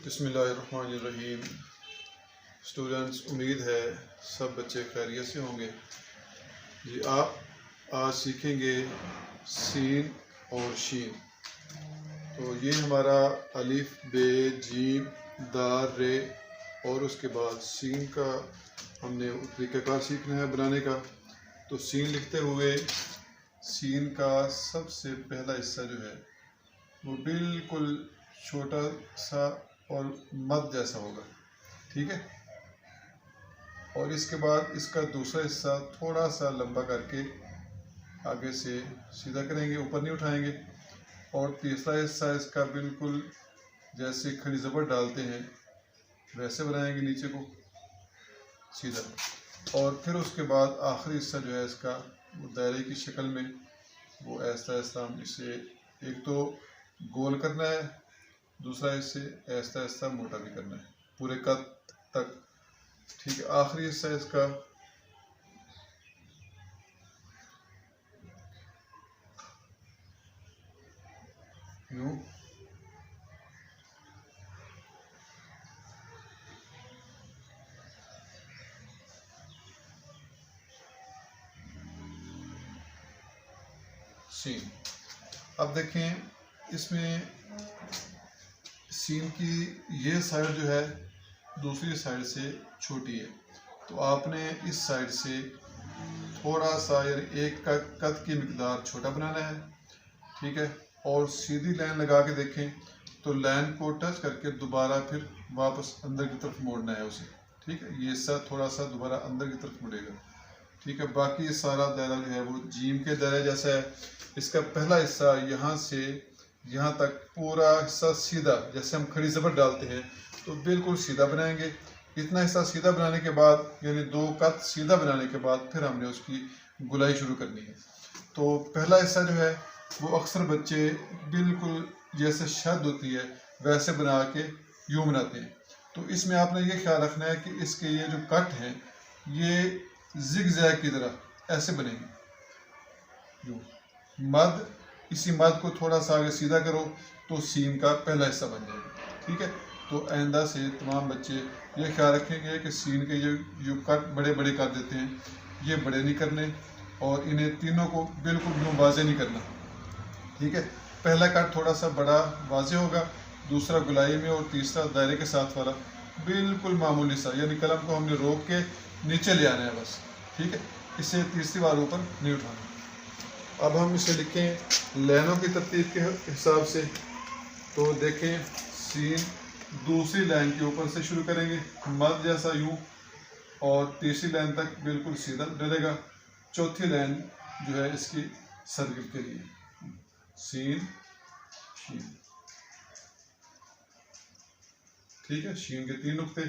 बिस्मिल्लाहिर्रहमानिर्रहीम। स्टूडेंट्स, उम्मीद है सब बच्चे खैरियत से होंगे। जी, आप आज सीखेंगे सीन और शीन। तो ये हमारा अलिफ, बे, जीम, दार, रे और उसके बाद सीन का हमने तरीक़ाकार सीखना है बनाने का। तो सीन लिखते हुए सीन का सबसे पहला हिस्सा जो है वो बिल्कुल छोटा सा और मद जैसा होगा, ठीक है। और इसके बाद इसका दूसरा हिस्सा थोड़ा सा लंबा करके आगे से सीधा करेंगे, ऊपर नहीं उठाएंगे। और तीसरा हिस्सा इसका बिल्कुल जैसे खड़ी ज़बर डालते हैं वैसे बनाएंगे, नीचे को सीधा। और फिर उसके बाद आखिरी हिस्सा जो है इसका वो दायरे की शक्ल में, वो ऐसा ऐसा हम इसे एक तो गोल करना है, दूसरा इसे ऐसा ऐसा मोटा भी करना है पूरे कद तक, ठीक है। आखिरी हिस्सा इसका यूं सीन। अब देखें, इसमें सीन की ये साइड जो है दूसरी साइड से छोटी है, तो आपने इस साइड से थोड़ा सा यानी एक का कद की मिकदार छोटा बनाना है, ठीक है। और सीधी लाइन लगा के देखें तो लाइन को टच करके दोबारा फिर वापस अंदर की तरफ मोड़ना है उसे, ठीक है। ये हिस्सा थोड़ा सा दोबारा अंदर की तरफ मुड़ेगा, ठीक है। बाकी ये सारा दायरा जो है वो जीम के दायरे जैसा है। इसका पहला हिस्सा यहाँ से यहाँ तक पूरा हिस्सा सीधा, जैसे हम खड़ी ज़बर डालते हैं तो बिल्कुल सीधा बनाएंगे। इतना हिस्सा सीधा बनाने के बाद यानी दो कद सीधा बनाने के बाद फिर हमने उसकी गुलाई शुरू करनी है। तो पहला हिस्सा जो है वो अक्सर बच्चे बिल्कुल जैसे शद होती है वैसे बना के यूँ बनाते हैं। तो इसमें आपने ये ख्याल रखना है कि इसके ये जो कट हैं ये जिग-जैग की तरह ऐसे बनेंगे यूँ। मद, इसी मद को थोड़ा सा आगे सीधा करो तो सीन का पहला हिस्सा बन जाएगा, ठीक है। तो आइंदा से तमाम बच्चे ये ख्याल रखेंगे कि सीन के जो कट बड़े बड़े कर देते हैं ये बड़े नहीं करने, और इन्हें तीनों को बिल्कुल यूँ वाज़े नहीं करना, ठीक है। पहला कट थोड़ा सा बड़ा वाज़े होगा, दूसरा गुलाई में, और तीसरा दायरे के साथ वाला बिल्कुल मामूली सा, यानी कलम को हमने रोक के नीचे ले आना है बस, ठीक है। इसे तीसरी बार ऊपर नहीं उठाना। अब हम इसे लिखें लाइनों की तरतीब के हिसाब से। तो देखें, सीन दूसरी लाइन के ऊपर से शुरू करेंगे मद जैसा यूँ, और तीसरी लाइन तक बिल्कुल सीधा डलेगा। चौथी लाइन जो है इसकी सर्किल के लिए सीन शीन, ठीक है। शीन के 3 नुक्ते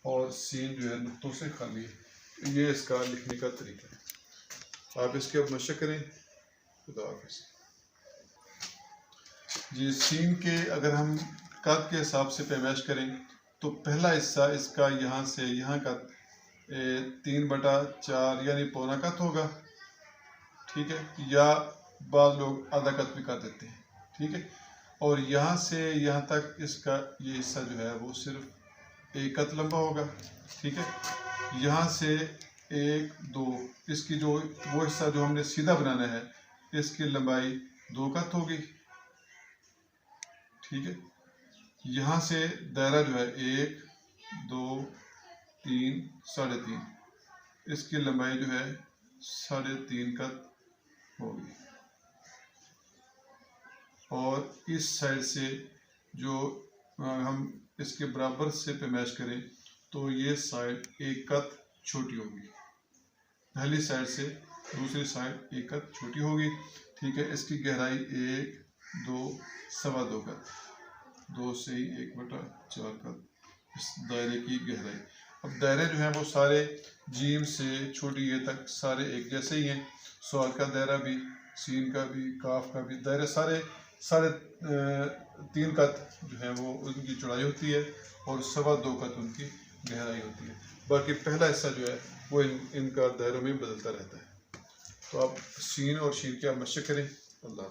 और सीन जो है नुक्तों से खाली है। ये इसका लिखने का तरीका है। आप इसके अब मशक करें। खुदा हाफिज़। जी, सीन के अगर हम कद के हिसाब से पैमाइश करें तो पहला हिस्सा इसका यहाँ से यहाँ का 3/4 यानी पौना कद होगा, ठीक है। या बाद लोग आधा कद भी कर देते हैं, ठीक है। और यहाँ से यहाँ तक इसका ये हिस्सा जो है वो सिर्फ 1 कद लंबा होगा, ठीक है। यहाँ से 1, 2 इसकी जो वो हिस्सा जो हमने सीधा बनाना है इसकी लंबाई 2 कद होगी, ठीक है। यहाँ से दायरा जो है 1, 2, 3, 3.5, इसकी लंबाई जो है 3.5 कद होगी। और इस साइड से जो हम इसके बराबर से पैमाइश करें तो ये साइड 1 कद छोटी होगी, पहली साइड से दूसरी साइड 1 कद छोटी होगी, ठीक है। इसकी गहराई 1, 2, 2.25 कद, 2 से ही 1/4 कद इस दायरे की गहराई। अब दायरे जो हैं वो सारे जीम से छोटी ये तक सारे एक जैसे ही हैं। स्वाद का दायरा भी, सीन का भी, काफ का भी, दायरे सारे 3.5 कद जो है वो उनकी चौड़ाई होती है और 2.25 कद उनकी गहराई होती है। बाकी पहला हिस्सा जो है वो इनका दायरों में बदलता रहता है। तो आप सीन और शीन की आप मशक करें। अल्लाह।